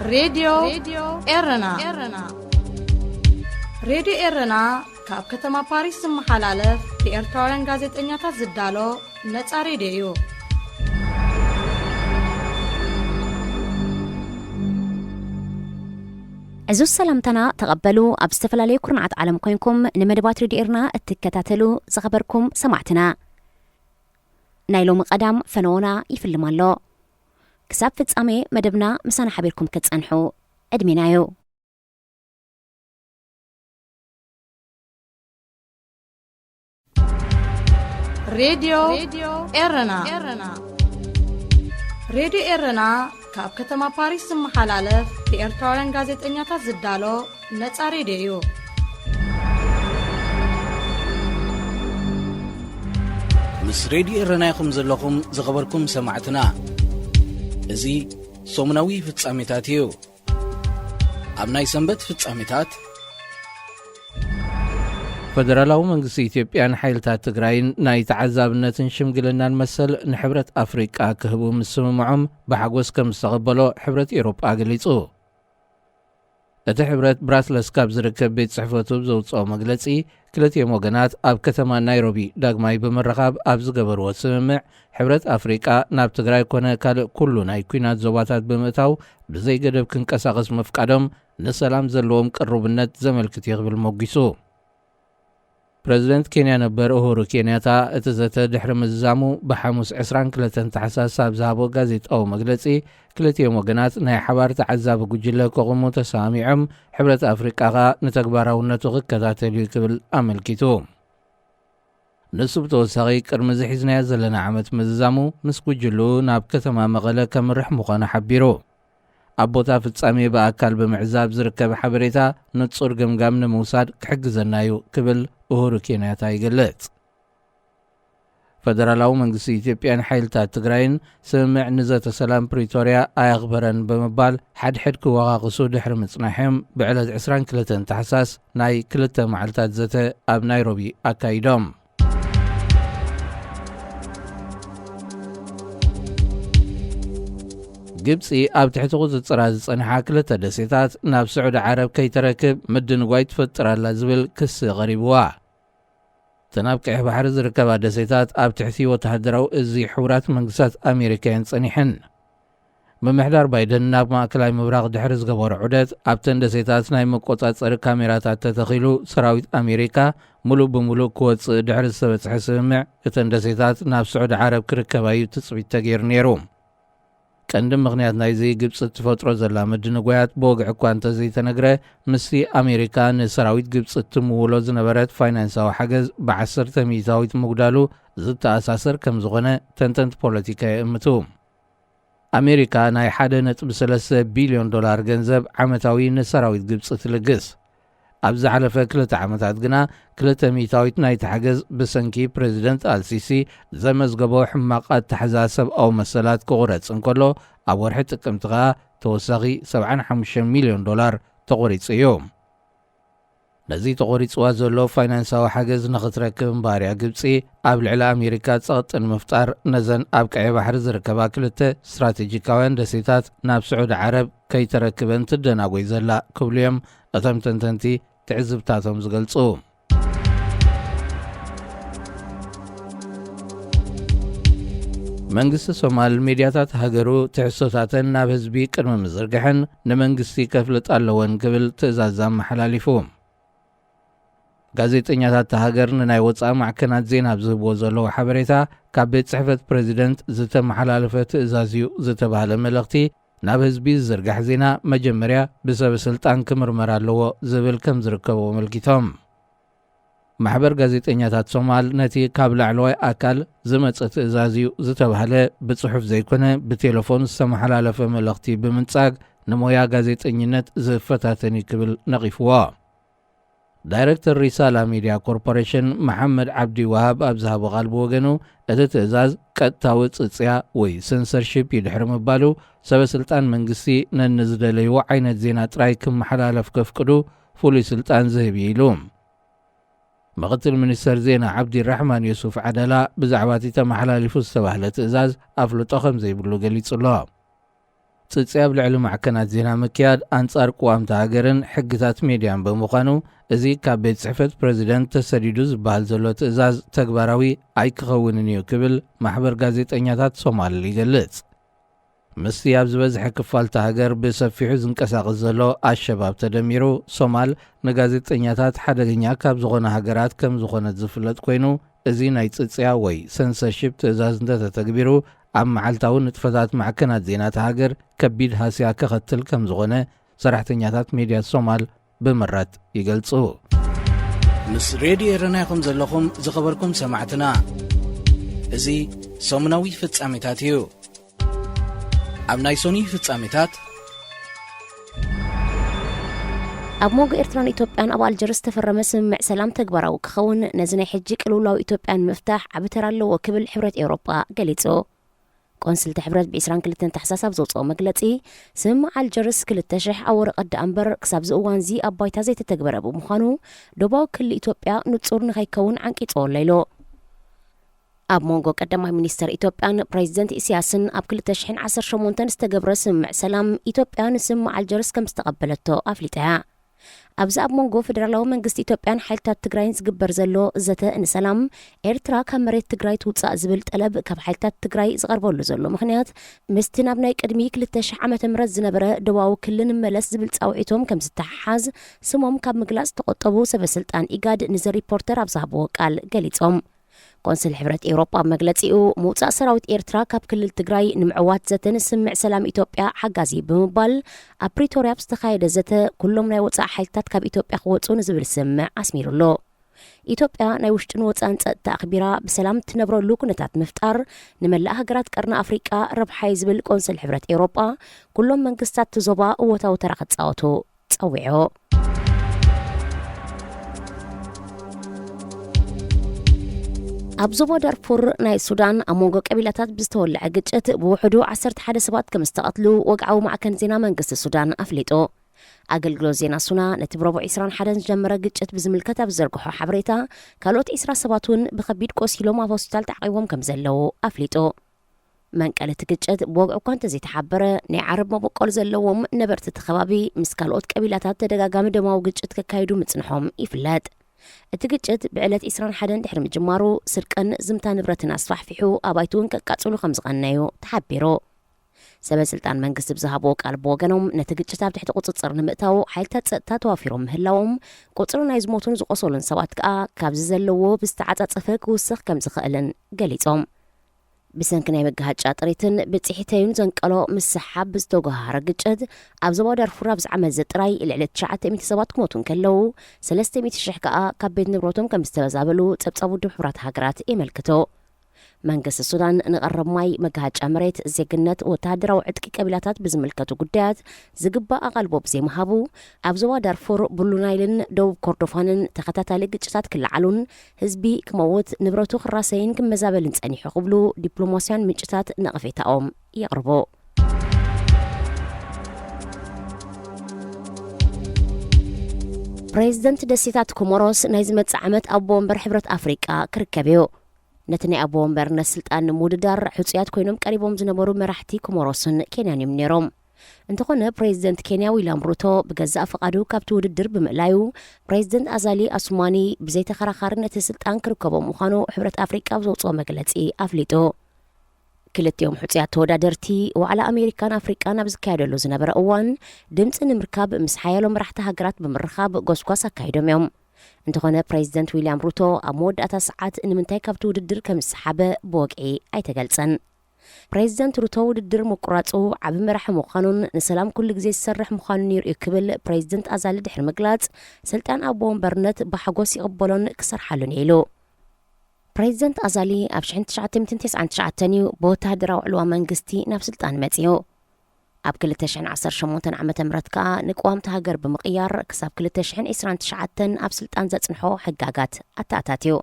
راديو إرنا راديو إرنا كاب كتما باريس محلالف بإرتورن غازت إنياتا زدالو نتا راديو عزو السلامتنا تقبلوا أبستفلالي كرنعات عالم كوينكم نمدبات راديو إرنا التكتاتلو زخبركم سمعتنا نايلو مقدام فنونا يفلمالو كساب فتصامي مدبنا مسانا حبيركم كتصنحو أدمينايو راديو إرنا راديو إرنا كاب كتما باريس محلالف بإرتورن غازت إنياتا زدالو نتا راديو مس راديو إرنا يخم زلكم زغبركم سمعتنا ازي صومناوي فتصاميتاتيو أبناي سنبت فتصاميتات فدرالاو منغسي إثيوبيان حيلتات تግራይን ናይ ተዓዛብነትን ሽምግልናን መሰል ንሕብረት ኣፍሪቃ ክህቡ ምስምምዖም ብሓጎስ ከም ዝተቐበሎ ሕብረት ኤውሮጳ ገሊጹ እቲ ሕብረት ብራስለስ ካብ ዝርከብ ቤት ጽሕፈቱ ዘውፅኦ መግለጺ ክልቲኦም ወገናት ኣብ ከተማ ናይሮቢ ዳግማይ ብምርኻብ ኣብ ዝገበርዎ ስምምዕ ሕብረት ኣፍሪቃ ናብ ትግራይ ኮነ ካልእ ኩሉ ናይ ኩናት ዞባታት ብምእታው ብዘይ ገደብ ክንቀሳቐስ ምፍቃዶም ንሰላም ዘለዎም ቅርብነት ዘመልክት ይኽብል ሞጊሱ ፕሬዝደንት ኬንያ ነበር ኡሁሩ ኬንያታ እቲ ዘተ ድሕሪ ምዛሙ ብሓሙስ 22 ታሕሳስ ኣብ ዝሃቦ ጋዜጣዊ መግለጺ ክልቲኦም ወገናት ናይ ሓባር ተዓዛቢ ጉጅለ ከቕሙ ተሰሚዖም ሕብረት ኣፍሪቃ ንተግባራውነቱ ክከታተል ክብል ኣመልኪቱ ንሱ ብተወሳኺ ቅድሚ ዝሒዝናዮ ዘለና ዓመት ምዛሙ ምስ ጉጅሉ ናብ ከተማ መቐለ ከምርሕ ምዃኑ ሓቢሩ ኣብ ቦታ ፍጻሜ ብኣካል ብምዕዛብ ዝርከብ ሓበሬታ ንጹር ግምጋም ንምውሳድ ክሕግዘናዩ ክብል ኡሁሩ ኬንያታ ይገልጽ ፈደራላዊ መንግስቲ ኢትዮጵያን ሓይልታት ትግራይን ስምምዕ ንዘተ ሰላም ፕሪቶሪያ ኣያኽበረን ብምባል ሓድሕድ ክወቓቕሱ ድሕሪ ምጽናሖም ብዕለት 22 ታሕሳስ ናይ 2 መዓልታት ዘተ ኣብ ናይሮቢ ኣካይዶም ግብፂ ኣብ ትሕቲ ቁፅፅራ ዝጸንሓ ክልተ ደሴታት ናብ ስዑድ ዓረብ ከይተረክብ ምድንጓይ ትፈጥራላ ዝብል ክስ ቀሪብዋ ተናብ ቀይሕ ባሕሪ ዝርከባ ደሴታት ኣብ ትሕቲ ወተሃደራዊ እዚ ሕቡራት መንግስታት ኣሜሪካን ጸኒሐን ብምሕዳር ባይደን ናብ ማእከላይ ምብራቕ ድሕሪ ዝገበሮ ዑደት ኣብተን ደሴታት ናይ መቆጻጸሪ ካሜራታት ተተኺሉ ሰራዊት ኣሜሪካ ሙሉእ ብምሉእ ክወፅእ ድሕሪ ዝተበጽሐ ስምምዕ እተን ደሴታት ናብ ስዑድ ዓረብ ክርከባዩ ትጽቢት ተገይሩ ነይሩ ቀንዲ ምኽንያት ናይዚ ግብፂ ትፈጥሮ ዘላ ምድንጓያት ብወግዒ እኳ እንተዘይተነግረ ምስቲ ኣሜሪካ ንሰራዊት ግብፂ ትምውሎ ዝነበረት ፋይናንሳዊ ሓገዝ ብ10 ሚእታዊት ምጉዳሉ ዝተኣሳሰር ከም ዝኾነ ተንተንቲ ፖለቲካ ይእምቱ ኣሜሪካ ናይ 1.3 ቢልዮን ዶላር ገንዘብ ዓመታዊ ንሰራዊት ግብፂ ትልግስ ኣብ ዝሓለፈ 2 ዓመታት ግና 2 ሚእታዊት ናይ ተሓገዝ ብሰንኪ ፕሬዚደንት አልሲሲ ዘመዝገቦ ሕማቕ ኣተሓሳስብ ኣው መሰላት ክቑረጽ እንከሎ ኣብ ወርሒ ጥቅምቲ ኸኣ ተወሳኺ 75 ሚልዮን ዶላር ተቖሪጹ እዩ ነዚ ተቖሪጽዋ ዘሎ ፋይናንሳዊ ሓገዝ ንኽትረክብ እምባርያ ግብፂ ኣብ ልዕሊ ኣሜሪካ ጸቕጥን ምፍጣር ነዘን ኣብ ቀይሕ ባሕሪ ዝርከባ ክልተ ስትራቴጂካውያን ደሴታት ናብ ስዑድ ዓረብ ከይተረክበን ትደናጎይ ዘላ ክብሉ እዮም እቶም ተንተንቲ ትዕዝብታቶም ዝገልጹ መንግስቲ ሶማል ሚድያታት ሃገሩ ትሕሶታተን ናብ ህዝቢ ቅድሚ ምዝርግሕን ንመንግስቲ ከፍልጥ ኣለወን ክብል ትእዛዝ ኣመሓላሊፉ ጋዜጠኛታት ሃገር ንናይ ወፃኢ ማዕከናት ዜና ዝህብዎ ዘለዉ ሓበሬታ ካብ ቤት ጽሕፈት ፕሬዚደንት ዝተመሓላለፈ ትእዛዝ እዩ ዝተባህለ መልእኽቲ ናብ ህዝቢ ዝዝርጋሕ ዜና መጀመርያ ብሰብ ስልጣን ክምርመር ኣለዎ ዝብል ከም ዝርከቦ መልኪቶም ማሕበር ጋዜጠኛታት ሶማል ነቲ ካብ ላዕለዋይ ኣካል ዝመፀ ትእዛዝ እዩ ዝተባህለ ብጽሑፍ ዘይኮነ ብቴሌፎን ዝተመሓላለፈ መልእኽቲ ብምንጻግ ንሞያ ጋዜጠኝነት ዝፈታተኒ ክብል ነቒፍዎ ዳይሬክተር ሪሳላ ሚድያ ኮርፖሬሽን መሐመድ ዓብዲ ዋሃብ ኣብ ዝሃቦ ቃል ብወገኑ እቲ ትእዛዝ ቀጥታዊ ጽጽያ ወይ ሰንሰርሺፕ ይድሕሪ ምባሉ ሰበስልጣን መንግስቲ ነንዝደለይዎ ዓይነት ዜና ጥራይ ክመሓላለፍ ከፍቅዱ ፍሉይ ስልጣን ዝህብ ኢሉ ምክትል ሚኒስተር ዜና ዓብዲ ራሕማን ዩሱፍ ዓደላ ብዛዕባ እቲ ተመሓላሊፉ ዝተባህለ ትእዛዝ ኣፍልጦ ከም ዘይብሉ ገሊጹ ኣሎ ጽጽያብ ልዕሊ ማዕከናት ዜና ምክያድ አንጻር ቋምታ ሃገርን ሕግታት ሚድያን ብምዃኑ እዚ ካብ ቤት ጽሕፈት ፕሬዚደንት ተሰዲዱ ዝበሃል ዘሎ ትእዛዝ ተግባራዊ ኣይክኸውንን እዩ ክብል ማሕበር ጋዜጠኛታት ሶማሊ ይገልጽ። ምስቲ ኣብ ዝበዝሐ ክፋልታ ሃገር ብሰፊሑ ዝንቀሳቐስ ዘሎ ኣሸባብ ተደሚሩ ሶማል ንጋዜጠኛታት ሓደገኛ ካብ ዝኾነ ሃገራት ከም ዝኾነት ዝፍለጥ ኮይኑ እዚ ናይ ጽጽያ ወይ ሰንሰርሺፕ ትእዛዝ እንተተተግቢሩ ኣብ መዓልታዊ ንጥፈታት ማዕከናት ዜናት ሃገር ከቢድ ሃስያ ከኸትል ከም ዝኾነ ሰራሕተኛታት ሚድያ ሶማል ብምራት ይገልጹ። ምስ ሬድዮ ረናይኹም ዘለኹም ዝኸበርኩም ሰማዕትና እዚ ሰሙናዊ ፍጻሜታት እዩ። ኣብ ናይ ሶኒ ፍጻሜታት ኣብ ሞጎ ኤርትራን ኢትዮጵያን ኣብ ኣልጀርስ ተፈረመ ስምምዕ ሰላም ተግባራዊ ክኸውን ነዚ ናይ ሕጂ ቅልውላዊ ኢትዮጵያን ምፍታሕ ዓብተር ኣለዎ ክብል ሕብረት ኤውሮጳ ገሊጹ። ቆንስልቲ ሕብረት ብ22 ታሕሳስ ኣብ ዘውፅኦ መግለጺ ስምምዕ ኣልጀርስ 2000 ኣብ ወረቐት ደኣ ክሳብ ዝእዋን እዚ ኣብ ባይታ ዘይተተግበረ ብምዃኑ ደቡባዊ ክልል ኢትዮጵያ ንጹር ንኸይከውን ዓንቂጾ ኣለይሎ። ኣብ ሞንጎ ቀዳማይ ሚኒስተር ኢትዮጵያን ፕሬዚደንት ኢሳያስን ኣብ 2018 ዝተገብረ ስምምዕ ሰላም ኢትዮጵያ ንስምምዕ ኣልጀርስ ከም ዝተቐበለቶ ኣፍሊጣያ። ኣብዚ ኣብ ሞንጎ ፌደራላዊ መንግስቲ ኢትዮጵያን ሓይልታት ትግራይን ዝግበር ዘሎ ዘተ ንሰላም ኤርትራ ካብ መሬት ትግራይ ትውፃእ ዝብል ጠለብ ካብ ሓይልታት ትግራይ ዝቐርበሉ ዘሎ ምኽንያት ምስቲ ናብ ናይ ቅድሚ 2000 ዓመተ ምህረት ዝነበረ ደቡባዊ ክልል መለስ ዝብል ጻውዒቶም ከም ዝተሓሓዝ ስሞም ካብ ምግላጽ ተቆጠቡ ሰበስልጣን ኢጋድ ንዘ ሪፖርተር ኣብ ዝሃብዎ ቃል ገሊጾም። ቆንስል ሕብረት ኤውሮጳ መግለጺኡ ምውፃእ ሰራዊት ኤርትራ ካብ ክልል ትግራይ ንምዕዋት ዘተ ንስምምዕ ሰላም ኢትዮጵያ ሓጋዚ ብምባል ኣብ ፕሪቶርያ ዝተኻየደ ዘተ ኩሎም ናይ ወፃእ ሓይልታት ካብ ኢትዮጵያ ክወፁ ንዝብል ስምምዕ ኣስሚሩሎ። ኢትዮጵያ ናይ ውሽጥን ወፃእን ጸጥታ ኣኽቢራ ብሰላም ትነብረሉ ኩነታት ምፍጣር ንመላእ ሃገራት ቀርኒ ኣፍሪቃ ረብሓይ ዝብል ቆንስል ሕብረት ኤውሮጳ ኩሎም መንግስታት ትዞባ እወታዊ ተራ ክጻወቱ ጸዊዑ። ኣብ ዞባ ዳርፉር ናይ ሱዳን ኣብ ሞንጎ ቀቢላታት ብዝተወልዐ ግጭት ብውሕዱ 11 ሰባት ከም ዝተቐትሉ ወግዓዊ ማዕከን ዜና መንግስቲ ሱዳን ኣፍሊጡ። ኣገልግሎት ዜና ሱና ነቲ ብረቡዕ 21 ዝጀመረ ግጭት ብዝምልከት ኣብ ዘርግሖ ሓበሬታ ካልኦት 20 ሰባት እውን ብከቢድ ቆሲሎም ኣብ ሆስፒታል ተዓቂቦም ከም ዘለው ኣፍሊጡ። መንቀል እቲ ግጭት ብወግዑ እኳ እንተዘይተሓበረ ናይ ዓረብ መበቆል ዘለዎም ነበርቲ እቲ ከባቢ ምስ ካልኦት ቀቢላታት ተደጋጋሚ ደማዊ ግጭት ከካይዱ ምጽንሖም ይፍለጥ። እቲ ግጭት ብዕለት 21 ድሕሪ ምጅማሩ ስርቀን ዝምታ ንብረትን ኣስፋሕፊሑ ኣባይቱን ከቃጽሉ ከም ዝቐነዩ ተሓቢሩ። ሰበስልጣን መንግስቲ ብዝሃብዎ ቃል ብወገኖም ነቲ ግጭት ኣብ ትሕቲ ቁፅፅር ንምእታው ሓይልታት ጸጥታ ተዋፊሮም ምህላዎም ቁፅሪ ናይ ዝሞቱን ዝቆሰሉን ሰባት ከዓ ካብዚ ዘለዎ ብዝተዓጻጸፈ ክውስኽ ከም ዝኽእልን ገሊጾም። ብሰንኪ ናይ መጋሃጫ ጥሪትን ብጽሒተዩን ዘንቀሎ ምስ ሰሓብ ብዝተጓሃረ ግጭት ኣብ ዞባ ዳርፉር ኣብ ዝዓመት ጥራይ ልዕሊ 900 ሰባት ክሞቱን ከለው 300,000 ከዓ ካብ ቤት ንብረቶም ከም ዝተበዛበሉ ጸብጻብ ውድብ ሕብራት ሃገራት የመልክቶ። መንግስቲ ሱዳን ንቐረብ ማይ መጋሃጫ መሬት ዜግነት ወተሃደራዊ ዕጥቂ ቀቢላታት ብዝምልከቱ ጉዳያት ዝግባእ ኣቓልቦ ብዘይምሃቡ ኣብ ዞባ ዳርፉር ብሉናይልን ደቡብ ኮርዶፋንን ተኸታታሊ ግጭታት ክለዓሉን ህዝቢ ክመውት ንብረቱ ክራሰይን ክመዛበልን ጸኒሑ ክብሉ ዲፕሎማስያን ምንጭታት ነቐፌታኦም የቕርቡ። ፕሬዚደንት ደሴታት ኮሞሮስ ናይ ዝመጽእ ዓመት ኣብ ወንበር ሕብረት ኣፍሪቃ ክርከብ እዩ። ነቲ ናይ ኣቦ ወንበርነት ስልጣን ንምውድዳር ሕፁያት ኮይኖም ቀሪቦም ዝነበሩ መራሕቲ ኮሞሮስን ኬንያን እዮም ነይሮም። እንተኾነ ፕሬዚደንት ኬንያ ዊልያም ሩቶ ብገዛእ ፈቃዱ ካብቲ ውድድር ብምእላዩ ፕሬዚደንት ኣዛሊ ኣሱማኒ ብዘይተኸራኻሪ ነቲ ስልጣን ክርከቦም ምዃኑ ሕብረት ኣፍሪቃ ብዘውፅኦ መግለጺ ኣፍሊጡ። ክልቲኦም ሕፁያት ተወዳደርቲ ዋዕላ ኣሜሪካን ኣፍሪቃን ኣብ ዝካየደሉ ዝነበረ እዋን ድምፂ ንምርካብ ምስ ሓያሎም መራሕቲ ሃገራት ብምርኻብ ጎስጓስ ኣካይዶም እዮም። እንተኾነ ፕሬዚደንት ዊልያም ሩቶ ኣብ መወዳእታ ሰዓት ንምንታይ ካብቲ ውድድር ከም ዝሰሓበ ብወግዒ ኣይተገልጸን። ፕሬዚደንት ሩቶ ውድድር ምቁራጹ ዓብ መራሒ ምዃኑን ንሰላም ኩሉ ግዜ ዝሰርሕ ምዃኑን ይርዩ ክብል ፕሬዚደንት ኣዛሊ ድሕሪ ምግላጽ ስልጣን ኣቦ ወንበርነት ብሓጎስ ይቕበሎን ክሰርሓሉን ኢሉ። ፕሬዚደንት ኣዛሊ ኣብ 1999 እዩ ብወተሃደራዊ ዕልዋ መንግስቲ ናብ ስልጣን መጺኡ። ኣብ 2018 ዓመተ ምህረት ከዓ ንቅዋምቲ ሃገር ብምቕያር ክሳብ 2029 ኣብ ስልጣን ዘጽንሖ ሕጋጋት ኣታኣታትዩ።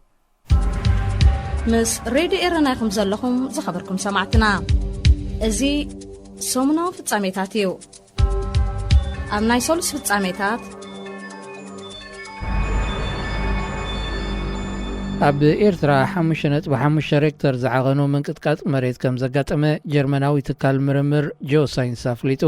ምስ ሬድዮ ኤረና ኢኹም ዘለኹም ዝኸበርኩም ሰማዕትና እዚ ሰሙናዊ ፍጻሜታት እዩ። ኣብ ናይ ሶሉስ ፍጻሜታት ኣብ ኤርትራ 5.5 ሬክተር ዝዓቐኑ ምንቅጥቃጥ መሬት ከም ዘጋጠመ ጀርመናዊ ትካል ምርምር ጂኦሳይንስ ኣፍሊጡ።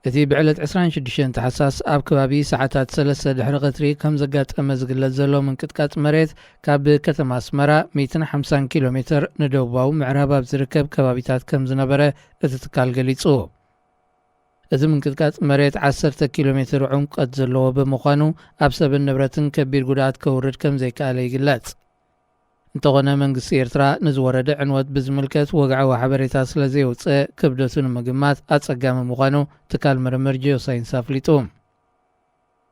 እቲ ብዕለት 26 ታሕሳስ ኣብ ከባቢ ሰዓታት 3 ድሕሪ ቀትሪ ከም ዘጋጠመ ዝግለጽ ዘሎ ምንቅጥቃጥ መሬት ካብ ከተማ ኣስመራ 150 ኪሎ ሜትር ንደቡባዊ ምዕራብ ኣብ ዝርከብ ከባቢታት ከም ዝነበረ እቲ ትካል ገሊጹ። እዚ ምንቅጥቃጥ መሬት 10 ኪሎ ሜትር ዑምቀት ዘለዎ ብምዃኑ ኣብ ሰብን ንብረትን ከቢድ ጉድኣት ከውርድ ከም ዘይከኣለ ይግለጽ። እንተኾነ መንግስቲ ኤርትራ ንዝወረደ ዕንወት ብዝምልከት ወግዓዊ ሓበሬታ ስለ ዘይውፅእ ክብደቱ ንምግማት ኣጸጋሚ ምዃኑ ትካል ምርምር ጂኦሳይንስ ኣፍሊጡ።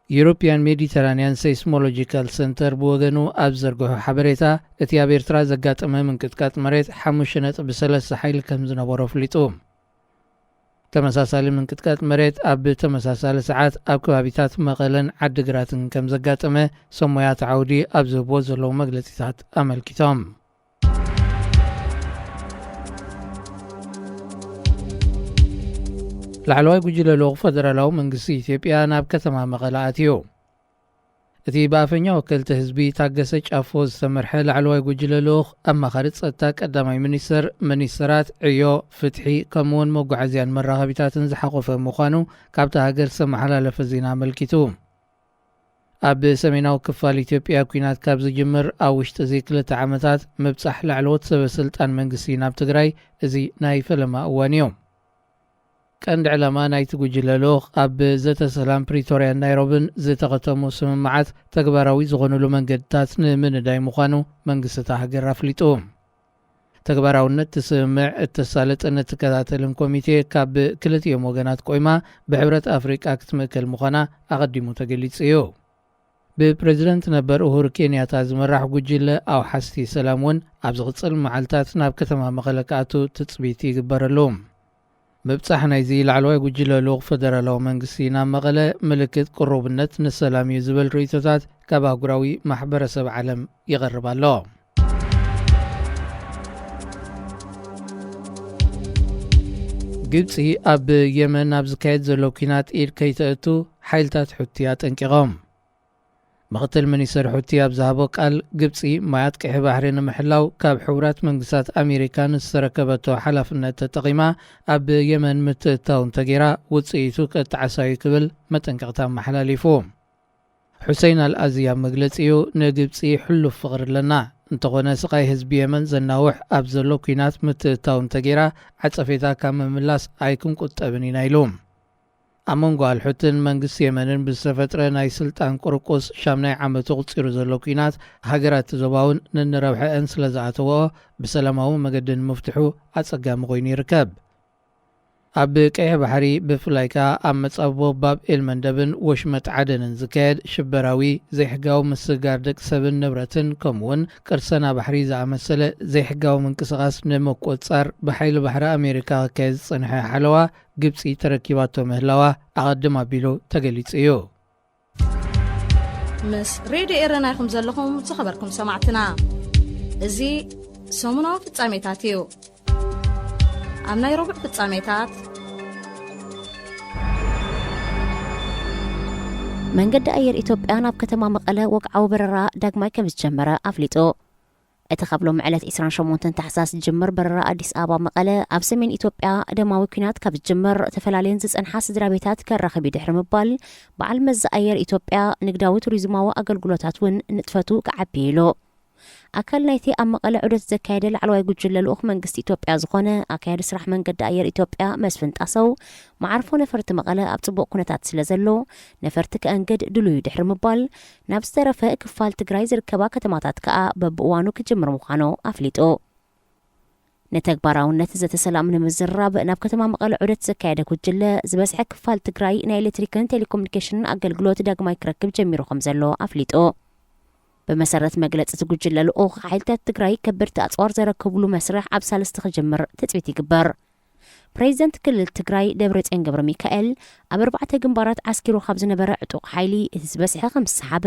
ዩሮፒያን ሜዲተራንያን ሴይስሞሎጂካል ሰንተር ብወገኑ ኣብ ዘርግሑ ሓበሬታ እቲ ኣብ ኤርትራ ዘጋጠመ ምንቅጥቃጥ መሬት 5.3 ሓይሊ ከም ዝነበሮ ኣፍሊጡ። ተመሳሳሊ ምንቅጥቃጥ መሬት ኣብ ተመሳሳሊ ሰዓት ኣብ ከባቢታት መቐለን ዓዲግራትን ከም ዘጋጠመ ሰሞያት ዓውዲ ኣብ ዝህቦ ዘለዉ መግለፂታት ኣመልኪቶም። ላዕለዋይ ጉጅለ ልኡኽ ፈደራላዊ መንግስቲ ኢትዮጵያ ናብ ከተማ መቐለ ኣትዩ። እቲ ብኣፈኛ ወከልቲ ህዝቢ ታገሰ ጫፎ ዝተመርሐ ላዕለዋይ ጉጅለ ልኡኽ ኣማኻሪ ጸጥታ ቀዳማይ ሚኒስተራት ዕዮ ፍትሒ ከምኡውን መጓዓዝያን መራኸቢታትን ዝሓቆፈ ምዃኑ ካብቲ ሃገር ዝተመሓላለፈ ዜና ኣመልኪቱ። ኣብ ሰሜናዊ ክፋል ኢትዮጵያ ኩናት ካብ ዝጅምር ኣብ ውሽጢ እዚ 2 ዓመታት ምብጻሕ ላዕለዎት ሰበስልጣን መንግስቲ ናብ ትግራይ እዚ ናይ ፈለማ እዋን እዩ። ቀንዲ ዕላማ ናይቲ ጉጅለ ልኡኽ ኣብ ዘተ ሰላም ፕሪቶርያን ናይሮብን ዝተኸተሙ ስምምዓት ተግባራዊ ዝኾኑሉ መንገድታት ንምንዳይ ምዃኑ መንግስቲ ሃገር ኣፍሊጡ። ተግባራውነት ትስምዕ እተሳለጠን እትከታተልን ኮሚቴ ካብ ክልቲኦም ወገናት ቆይማ ብሕብረት ኣፍሪቃ ክትምእከል ምዃና ኣቐዲሙ ተገሊጹ እዩ። ብፕሬዚደንት ነበር ኡሁሩ ኬንያታ ዝመራሕ ጉጅለ ኣብ ሓስቲ ሰላም እውን ኣብ ዝቕጽል መዓልታት ናብ ከተማ መቐለ ክኣቱ ትጽቢት ይግበረሉ። ምብጻሕ ናይዚ ላዕለዋይ ጉጅለ ልኡኽ ፈደራላዊ መንግስቲ ናብ መቐለ ምልክት ቅሩብነት ንሰላም እዩ ዝብል ርእይቶታት ካብ ኣህጉራዊ ማሕበረሰብ ዓለም ይቐርብ ኣሎ። ግብፂ ኣብ የመን ኣብ ዝካየድ ዘሎ ኩናት ኢድ ከይተእቱ ሓይልታት ሕቲ ኣጠንቂቖም። ምክትል ሚኒስትር ሕቲ ኣብ ዝሃቦ ቃል ግብፂ ማያት ቀይሕ ባሕሪ ንምሕላው ካብ ሕቡራት መንግስታት ኣሜሪካ ዝተረከበቶ ሓላፍነት ተጠቒማ ኣብ የመን ምትእታው እንተገይራ ውፅኢቱ ከተዓሳዩ ክብል መጠንቀቕታ መሓላሊፉ። ሑሰይን አልአዚያ መግለፂኡ ንግብፂ ሕሉፍ ፍቕሪ ኣለና እንተኾነ ስቃይ ህዝቢ የመን ዘናውሕ ኣብ ዘሎ ኩናት ምትእታው እንተገይራ ዓፀፌታ ካብ ምምላስ ኣይክንቁጠብን ኢና ኢሉ። ኣብ መንጎ ኣልሑትን መንግስቲ የመንን ብዝተፈጥረ ናይ ስልጣን ቁርቁስ 8 ዓመቱ ቁፂሩ ዘሎ ኩናት ሃገራት ዞባውን ንንረብሐአን ስለ ዝኣተወኦ ብሰላማዊ መገዲ ንምፍትሑ ኣጸጋሚ ኮይኑ ይርከብ። ኣብ ቀይሕ ባሕሪ ብፍላይ ከዓ ኣብ መጻቦ ባብ ኤልመንደብን ወሽመጥ ዓደንን ዝካየድ ሽበራዊ ዘይሕጋዊ ምስጋር ደቂ ሰብን ንብረትን ከምኡውን ቅርሰና ባሕሪ ዝኣመሰለ ዘይሕጋዊ ምንቅስቓስ ንምቆጻር ብሓይሊ ባሕሪ ኣሜሪካ ክካየድ ዝጸንሐ ሓለዋ ግብፂ ተረኪባቶ ምህላዋ ኣቐድም ኣቢሉ ተገሊጹ እዩ። ምስ ሬድዮ ኤረና ኢኹም ዘለኹም ዝኸበርኩም ሰማዕትና እዚ ሰሙናዊ ፍጻሜታት እዩ። ኣብ ናይ ረቡዕ ፍጻሜታት መንገዲ ኣየር ኢትዮጵያ ናብ ከተማ መቐለ ወግዓዊ በረራ ዳግማይ ከም ዝጀመረ ኣፍሊጡ። እቲ ካብሎም ዕለት 28 ታሕሳስ ዝጅምር በረራ ኣዲስ ኣበባ መቐለ ኣብ ሰሜን ኢትዮጵያ ደማዊ ኩናት ካብ ዝጅምር ተፈላለየን ዝጸንሓ ስድራ ቤታት ከራኸቢ ድሕሪ ምባል በዓል መዚ ኣየር ኢትዮጵያ ንግዳዊ ቱሪዝማዊ ኣገልግሎታት እውን ንጥፈቱ ክዓቢ ኢሉ። ኣካል ናይቲ ኣብ መቐለ ዑደት ዘካየደ ላዕለዋይ ጉጅለ ልኡኽ መንግስቲ ኢትዮጵያ ዝኾነ ኣካያዲ ስራሕ መንገዲ ኣየር ኢትዮጵያ መስፍን ጣሰው ማዕርፎ ነፈርቲ መቐለ ኣብ ጽቡቕ ኩነታት ስለ ዘሎ ነፈርቲ ክአንገድ ድልዩ ድሕሪ ምባል ናብ ዝተረፈ ክፋል ትግራይ ዝርከባ ከተማታት ከዓ በብእዋኑ ክጅምር ምዃኑ ኣፍሊጡ። ነተግባራውነት ዘተሰላም ንምዝራብ ናብ ከተማ መቐለ ዑደት ዘካየደ ጉጅለ ዝበስሐ ክፋል ትግራይ ናይ ኤሌክትሪክን ቴሌኮሙኒኬሽንን ኣገልግሎት ዳግማይ ክረክብ ጀሚሩ ከም ዘሎ ኣፍሊጡ። በመሰረት መግለጽ ጉጅለ ልኡኽ ሓይልታት ትግራይ ከበድቲ ኣጽዋር ዘረከብሉ መስርሕ ኣብ ሳልስቲ ክጅምር ትጽቢት ይግበር። ፕሬዚደንት ክልል ትግራይ ደብረጽዮን ገብረ ሚካኤል ኣብ 4 ግንባራት ዓስኪሩ ካብ ዝነበረ ዕጡቕ ሓይሊ እቲ ዝበስሐ ከም ዝሰሓበ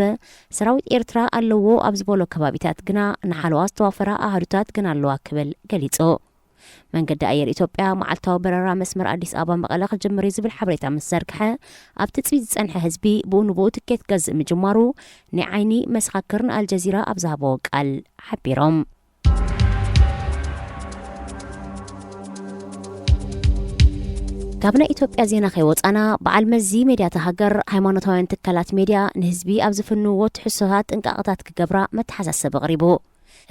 ሰራዊት ኤርትራ ኣለዎ ኣብ ዝበሎ ከባቢታት ግና ንሓለዋ ዝተዋፈራ ኣሃዱታት ግና ኣለዋ ክብል ገሊጹ። መንገዲ ኣየር ኢትዮጵያ መዓልታዊ በረራ መስመር ኣዲስ ኣበባ መቐለ ክጅምር ዝብል ሓበሬታ ምስ ዘርግሐ ኣብ ትፅቢት ዝጸንሐ ህዝቢ ብኡንብኡ ትኬት ገዝእ ምጅማሩ ናይ ዓይኒ መሰኻክርን ኣልጀዚራ ኣብ ዝሃቦ ቃል ሓቢሮም። ካብ ናይ ኢትዮጵያ ዜና ከይወፃና በዓል መዚ ሜድያት ሃገር ሃይማኖታውያን ትካላት ሜድያ ንህዝቢ ኣብ ዝፍንዎ ትሕሶታት ጥንቃቐታት ክገብራ መተሓሳሰብ ኣቕሪቡ።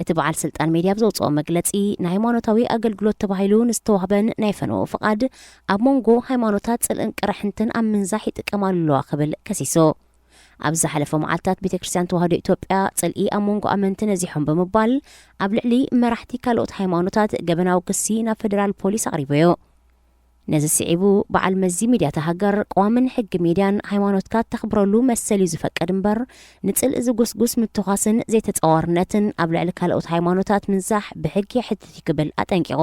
እቲ በዓል ስልጣን ሜድያ ብዘውፅኦ መግለፂ ንሃይማኖታዊ ኣገልግሎት ተባሂሉ ንዝተዋህበን ናይ ፈንኦ ፍቓድ ኣብ መንጎ ሃይማኖታት ጽልእን ቅርሕንትን ኣብ ምንዛሕ ይጥቀማሉ ኣለዋ ክብል ከሲሶ። ኣብ ዝሓለፈ መዓልታት ቤተ ክርስቲያን ተዋህዶ ኢትዮጵያ ጽልኢ ኣብ መንጎ ኣመንቲ ነዚሖም ብምባል ኣብ ልዕሊ መራሕቲ ካልኦት ሃይማኖታት ገበናዊ ክሲ ናብ ፌደራል ፖሊስ ኣቕሪበዮ። ነዚ ስዒቡ በዓል መዚ ሚድያት ሃገር ቀዋምን ሕጊ ሚድያን ሃይማኖትካ ተኽብረሉ መሰል እዩ ዝፈቀድ እምበር ንጽልኢ ዝጉስጉስ ምትኻስን ዘይተጸዋርነትን ኣብ ልዕሊ ካልኦት ሃይማኖታት ምንዛሕ ብሕጊ ሕትት ክብል ኣጠንቂቑ።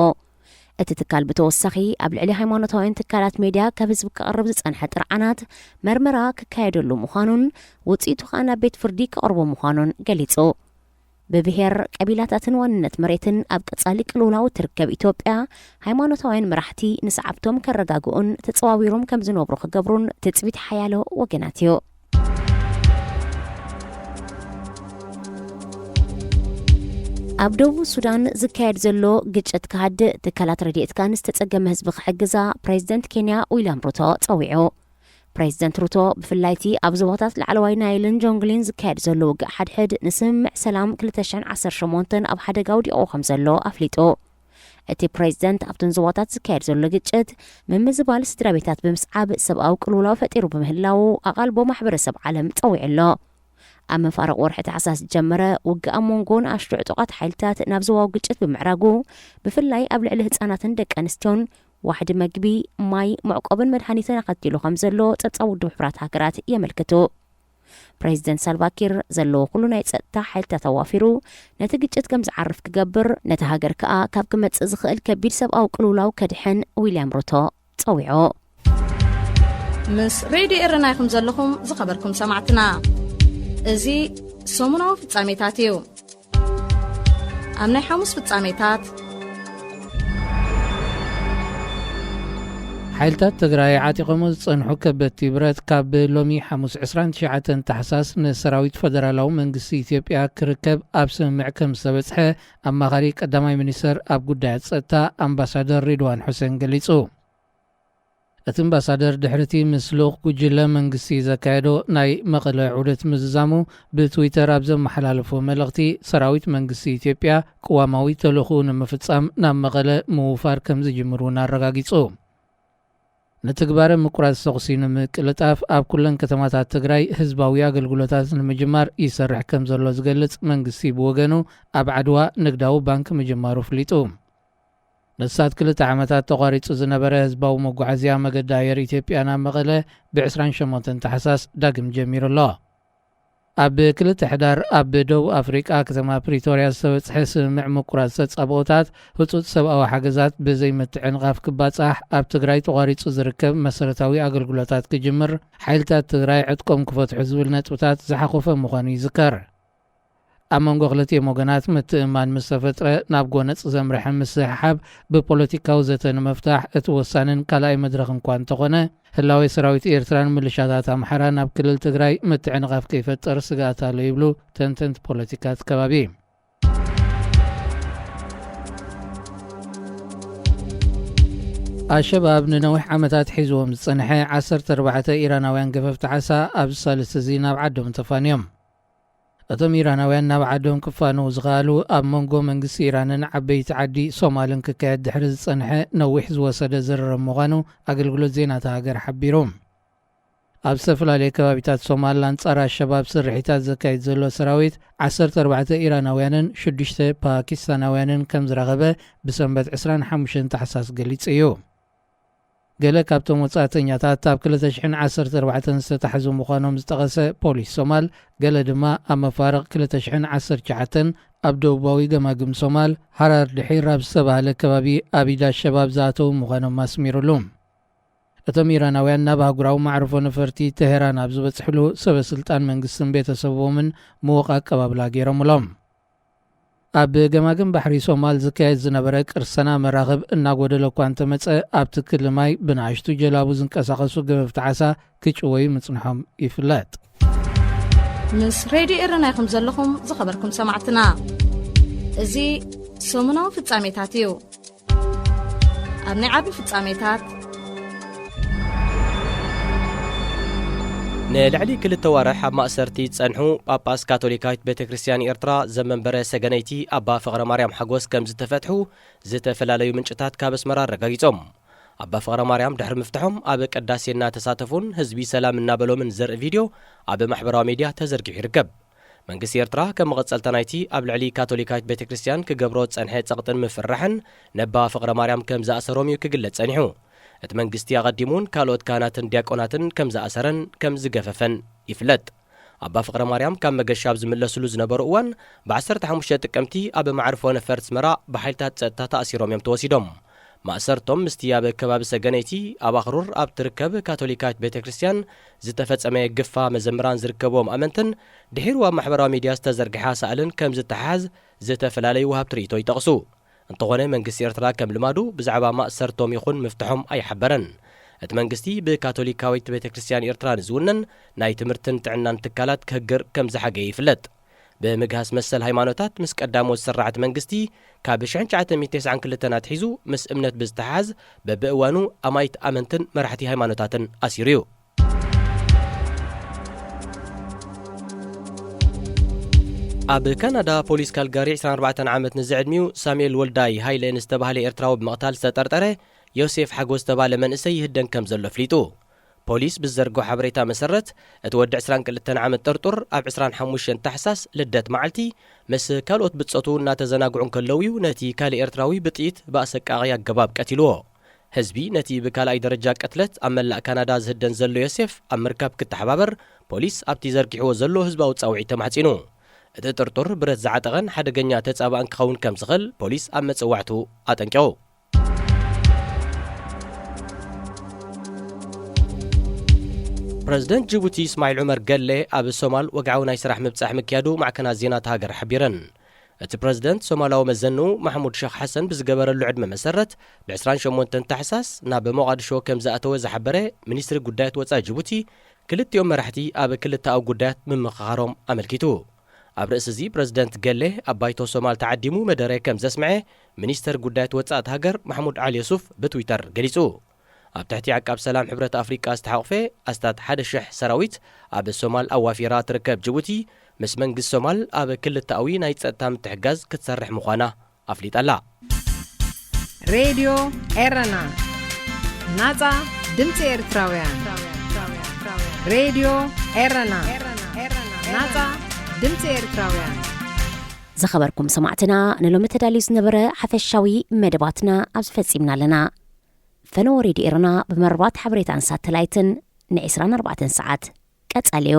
እቲ ትካል ብተወሳኺ ኣብ ልዕሊ ሃይማኖታውያን ትካላት ሜድያ ካብ ህዝቢ ክቐርብ ዝጸንሐ ጥርዓናት መርመራ ክካየደሉ ምዃኑን ውፅኢቱ ከዓ ናብ ቤት ፍርዲ ክቐርቦ ምዃኑን ገሊጹ። ብብሔር ቀቢላታትን ዋንነት መሬትን ኣብ ቀጻሊ ቅልውላው ትርከብ ኢትዮጵያ ሃይማኖታውያን መራሕቲ ንሰዓብቶም ከረጋግኡን ተጸዋዊሮም ከም ዝነብሩ ክገብሩን ትጽቢት ሓያሎ ወገናት እዩ። ኣብ ደቡብ ሱዳን ዝካየድ ዘሎ ግጭት ክሃድእ ትካላት ረድኤትካ ንዝተጸገመ ህዝቢ ክሕግዛ ፕሬዚደንት ኬንያ ዊልያም ሩቶ ጸዊዑ። ፕሬዚደንት ሩቶ ብፍላይቲ ኣብ ዞባታት ላዕለዋይ ናይልን ጆንግሊን ዝካየድ ዘሎ ውግእ ሓድሕድ ንስምምዕ ሰላም 2018 ኣብ ሓደጋ ወዲቑ ከም ዘሎ ኣፍሊጡ። እቲ ፕሬዚደንት ኣብተን ዞባታት ዝካየድ ዘሎ ግጭት ምምዝባል ስድራ ቤታት ብምስዓብ ሰብኣዊ ቅልውላው ፈጢሩ ብምህላው ኣቓልቦ ማሕበረሰብ ዓለም ጸዊዑ ኣሎ። ኣብ መፋረቕ ወርሒ ታሕሳስ ዝጀመረ ውግእ ኣብ መንጎ ንኣሽቱ ዕጡቓት ሓይልታት ናብ ዞባዊ ግጭት ብምዕራጉ ብፍላይ ኣብ ልዕሊ ህጻናትን ደቂ ኣንስትዮን ዋሕዲ መግቢ ማይ መዕቆብን መድሃኒትን ኣኸቲሉ ከም ዘሎ ጸብጻብ ውድብ ሕብራት ሃገራት የመልክቱ። ፕሬዚደንት ሳልቫኪር ዘለዎ ኩሉ ናይ ጸጥታ ሓይልታት ኣዋፊሩ ነቲ ግጭት ከም ዝዓርፍ ክገብር ነቲ ሃገር ከዓ ካብ ክመጽእ ዝኽእል ከቢድ ሰብኣዊ ቅልውላው ከድሕን ዊልያም ሩቶ ጸዊዑ። ምስ ሬድዮ ኤረና ኢኹም ዘለኹም ዝኸበርኩም ሰማዕትና እዚ ሰሙናዊ ፍጻሜታት እዩ። ኣብ ናይ ሐሙስ ፍጻሜታት ሓይልታት ትግራይ ዓጢቖም ዝጸንሑ ከበድቲ ብረት ካብ ሎሚ ሐሙስ 29 ታሕሳስ ንሰራዊት ፈደራላዊ መንግስቲ ኢትዮጵያ ክርከብ ኣብ ስምምዕ ከም ዝተበጽሐ ኣማኻሪ ቀዳማይ ሚኒስተር ኣብ ጉዳያት ጸጥታ ኣምባሳደር ሬድዋን ሑሴን ገሊጹ። እቲ ኣምባሳደር ድሕርቲ ምስ ልኡኽ ጉጅለ መንግስቲ ዘካየዶ ናይ መቐለ ዑደት ምዝዛሙ ብትዊተር ኣብ ዘመሓላለፎ መልእኽቲ ሰራዊት መንግስቲ ኢትዮጵያ ቅዋማዊ ተልእኹኡ ንምፍጻም ናብ መቐለ ምውፋር ከም ዝጅምሩን ኣረጋጊጹ። ንትግባረ ምቁራጽ ተኹሲ ንምቅልጣፍ ኣብ ኩለን ከተማታት ትግራይ ህዝባዊ ኣገልግሎታት ንምጅማር ይሰርሕ ከም ዘሎ ዝገልጽ መንግስቲ ብወገኑ ኣብ ዓድዋ ንግዳዊ ባንኪ ምጅማሩ ፍሊጡ። ንሳት 2 ዓመታት ተቋሪጹ ዝነበረ ህዝባዊ መጓዓዝያ መገዲ ኣየር ኢትዮጵያ ናብ መቐለ ብ28 ታሕሳስ ዳግም ጀሚሩ ኣሎ። ኣብ 2 ሕዳር ኣብ ደቡብ ኣፍሪቃ ከተማ ፕሪቶርያ ዝተበጽሐ ስምምዕ ምቁራጽ ተጻብኦታት ህጹጽ ሰብኣዊ ሓገዛት ብዘይምትዕንቓፍ ክባጻሕ ኣብ ትግራይ ተቋሪጹ ዝርከብ መሰረታዊ ኣገልግሎታት ክጅምር ሓይልታት ትግራይ ዕጥቆም ክፈትሑ ዝብል ነጥብታት ዝሓኾፈ ምዃኑ ይዝከር። ኣብ መንጎ ክልቲኦም ወገናት ምትእምማን ምስ ተፈጥረ ናብ ጎነጽ ዘምርሐ ምስሕሓብ ብፖለቲካዊ ዘተ ንምፍታሕ እቲ ወሳንን ካልኣይ መድረኽ እኳ እንተኾነ ህላዊ ሰራዊት ኤርትራን ምልሻታት ኣምሓራ ናብ ክልል ትግራይ ምትዕንቓፍ ከይፈጥር ስጋኣት ኣሎ ይብሉ ተንተንቲ ፖለቲካት ከባቢ። ኣሸባብ ንነዊሕ ዓመታት ሒዝዎም ዝጸንሐ 14 ኢራናውያን ገፈፍቲ ዓሳ ኣብ ሳልስቲ እዚ ናብ ዓዶም ተፋንዮም። እቶም ኢራናውያን ናብ ዓዶም ክፋኑ ዝኽኣሉ ኣብ መንጎ መንግስቲ ኢራንን ዓበይቲ ዓዲ ሶማልን ክካየድ ድሕሪ ዝጸንሐ ነዊሕ ዝወሰደ ዝርርብ ምዃኑ ኣገልግሎት ዜናታ ሃገር ሓቢሮም። ኣብ ዝተፈላለየ ከባቢታት ሶማል አንጻር ኣሸባብ ስርሒታት ዘካየድ ዘሎ ሰራዊት 14 ኢራናውያንን 6 ፓኪስታናውያንን ከም ዝረኸበ ብሰንበት 25 ታሕሳስ ገሊጹ እዩ። ገለ ካብቶም ወጻእተኛታት ኣብ 2014 ዝተታሕዙ ምዃኖም ዝጠቐሰ ፖሊስ ሶማል ገለ ድማ ኣብ መፋርቕ 2019 ኣብ ደቡባዊ ገማግም ሶማል ሃራር ድሒር ኣብ ዝተባህለ ከባቢ ኣብ ኢድ ኣሸባብ ዝኣተዉ ምዃኖም ኣስሚሩሉ። እቶም ኢራናውያን ናብ ኣህጉራዊ ማዕርፎ ነፈርቲ ተሄራን ኣብ ዝበጽሕሉ ሰበስልጣን መንግስትን ቤተሰቦምን ምዉቕ ኣቀባብላ ገይሮምሎም። ኣብ ገማግም ባሕሪ ሶማል ዝካየድ ዝነበረ ቅርሰና መራኸብ እናጎደለ እኳ እንተመፀ ኣብቲ ክልማይ ብንኣሽቱ ጀላቡ ዝንቀሳቐሱ ገበብቲ ዓሳ ክጭወዩ ምጽንሖም ይፍለጥ። ምስ ሬድዮ ኤረና ኢኹም ዘለኹም ዝኸበርኩም ሰማዕትና እዚ ሰሙናዊ ፍጻሜታት እዩ። ኣብ ናይ ዓቢ ፍጻሜታት ንልዕሊ 2 ወርሕ ኣብ ማእሰርቲ ጸንሑ ጳጳስ ካቶሊካዊት ቤተ ክርስቲያን ኤርትራ ዘመንበረ ሰገነይቲ ኣባ ፍቕረ ማርያም ሓጎስ ከም ዝተፈትሑ ዝተፈላለዩ ምንጭታት ካብ ኣስመራ ረጋጊጾም። ኣባ ፍቕረ ማርያም ድሕሪ ምፍትሖም ኣብ ቅዳሴና ተሳተፉን ህዝቢ ሰላም እናበሎምን ዘርኢ ቪድዮ ኣብ ማሕበራዊ ሚድያ ተዘርጊሑ ይርከብ። መንግስቲ ኤርትራ ከም መቐጸልታ ናይቲ ኣብ ልዕሊ ካቶሊካዊት ቤተ ክርስቲያን ክገብሮ ጸንሐ ጸቕጥን ምፍራሕን ነባ ፍቕረ ማርያም ከም ዝኣሰሮም እዩ ክግለጽ ጸኒሑ። እቲ መንግስቲ ኣቐዲሙን ካልኦት ካህናትን ዲያቆናትን ከም ዝኣሰረን ከም ዝገፈፈን ይፍለጥ። ኣባ ፍቕረ ማርያም ካብ መገሻ ኣብ ዝምለስሉ ዝነበሩ እዋን ብ15 ጥቅምቲ ኣብ ማዕርፎ ነፈርቲ ኣስመራ ብሓይልታት ጸጥታ ተኣሲሮም እዮም ተወሲዶም። ማእሰርቶም ምስቲ ኣብ ከባቢ ሰገነይቲ ኣብ ኣኽሩር ኣብ ትርከብ ካቶሊካዊት ቤተ ክርስቲያን ዝተፈጸመ ግፋ መዘምራን ዝርከቦም ኣመንትን ድሒሩ ኣብ ማሕበራዊ ሚድያ ዝተዘርግሐ ሳእልን ከም ዝተሓዝ ዝተፈላለዩ ወሃብቲ ርእይቶ ይጠቕሱ። እንተኾነ መንግስቲ ኤርትራ ከም ልማዱ ብዛዕባ ማእሰርቶም ይኹን ምፍትሖም ኣይሓበረን። እቲ መንግስቲ ብካቶሊካዊት ቤተ ክርስቲያን ኤርትራ ንዝውነን ናይ ትምህርትን ጥዕናን ትካላት ክህግር ከም ዝሓገየ ይፍለጥ። ብምግሃስ መሰል ሃይማኖታት ምስ ቀዳሞት ስራዓት መንግስቲ ካብ 1992 ኣትሒዙ ምስ እምነት ብዝተሓዝ በብእዋኑ ኣማይት ኣመንትን መራሕቲ ሃይማኖታትን ኣሲሩ እዩ። ኣብ ካናዳ ፖሊስ ካልጋሪ 24 ዓመት ንዝዕድሚው ሳሙኤል ወልዳይ ሃይለ ንዝተባህለ ኤርትራዊ ብምቕታል ዝተጠርጠረ ዮሴፍ ሓጎስ ዝተባህለ መንእሰይ ይህደን ከም ዘሎ ኣፍሊጡ። ፖሊስ ብዘርግሖ ሓበሬታ መሰረት እቲ ወዲ 22 ዓመት ጥርጡር ኣብ 25 ታሕሳስ ልደት መዓልቲ ምስ ካልኦት ብፀቱ እናተዘናግዑን ከለዉ እዩ ነቲ ካልእ ኤርትራዊ ብጥይት ብኣሰቃቂ ኣገባብ ቀቲልዎ። ህዝቢ ነቲ ብካልኣይ ደረጃ ቀትለት ኣብ መላእ ካናዳ ዝህደን ዘሎ ዮሴፍ ኣብ ምርካብ ክተሓባበር ፖሊስ ኣብቲ ዘርጊሕዎ ዘሎ ህዝባዊ ጻውዒት ተማሕጺኑ። እቲ ጥርጡር ብረት ዝዓጠቐን ሓደገኛ ተጻባእን ክኸውን ከም ዝኽእል ፖሊስ ኣብ መጽዋዕቱ ኣጠንቂቑ። ፕረዚደንት ጅቡቲ እስማዒል ዑመር ገሌ ኣብ ሶማል ወግዓዊ ናይ ስራሕ ምብጻሕ ምክያዱ ማዕከናት ዜናት ሃገር ሓቢረን። እቲ ፕረዚደንት ሶማላዊ መዘንኡ ማሕሙድ ሼክ ሓሰን ብዝገበረሉ ዕድመ መሰረት ብ28 ታሕሳስ ናብ ሞቃዲሾ ከም ዝኣተወ ዝሓበረ ሚኒስትሪ ጉዳያት ወጻኢ ጅቡቲ ክልቲኦም መራሕቲ ኣብ ክልተኣዊ ጉዳያት ምምኽኻሮም ኣመልኪቱ። ኣብ ርእሲ እዚ ፕረዚደንት ገሌ ኣብ ባይቶ ሶማል ተዓዲሙ መደረ ከም ዘስምዐ ሚኒስተር ጉዳያት ወጻኢት ሃገር ማሕሙድ ዓሊ ዩሱፍ ብትዊተር ገሊጹ። ኣብ ትሕቲ ዓቃብ ሰላም ሕብረት ኣፍሪቃ ዝተሓቑፈ ኣስታት 1,000 ሰራዊት ኣብ ሶማል ኣዋፊራ ትርከብ ጅቡቲ ምስ መንግስቲ ሶማል ኣብ ክልተኣዊ ናይ ጸጥታ ምትሕጋዝ ክትሰርሕ ምዃና ኣፍሊጣላ። ሬድዮ ኤረና ናጻ ድምፂ ኤርትራውያን ሬድዮ ኤረና ናጻ ድምፂ ኤርትራውያን ዝኸበርኩም ሰማዕትና ንሎሚ ተዳልዩ ዝነበረ ሓፈሻዊ መደባትና ኣብ ዝፈጺምና ኣለና። ፈነወ ሬድዮ ኤረና ብመርባት ሓበሬታን ሳተላይትን ን24 ሰዓት ቀጻልዮ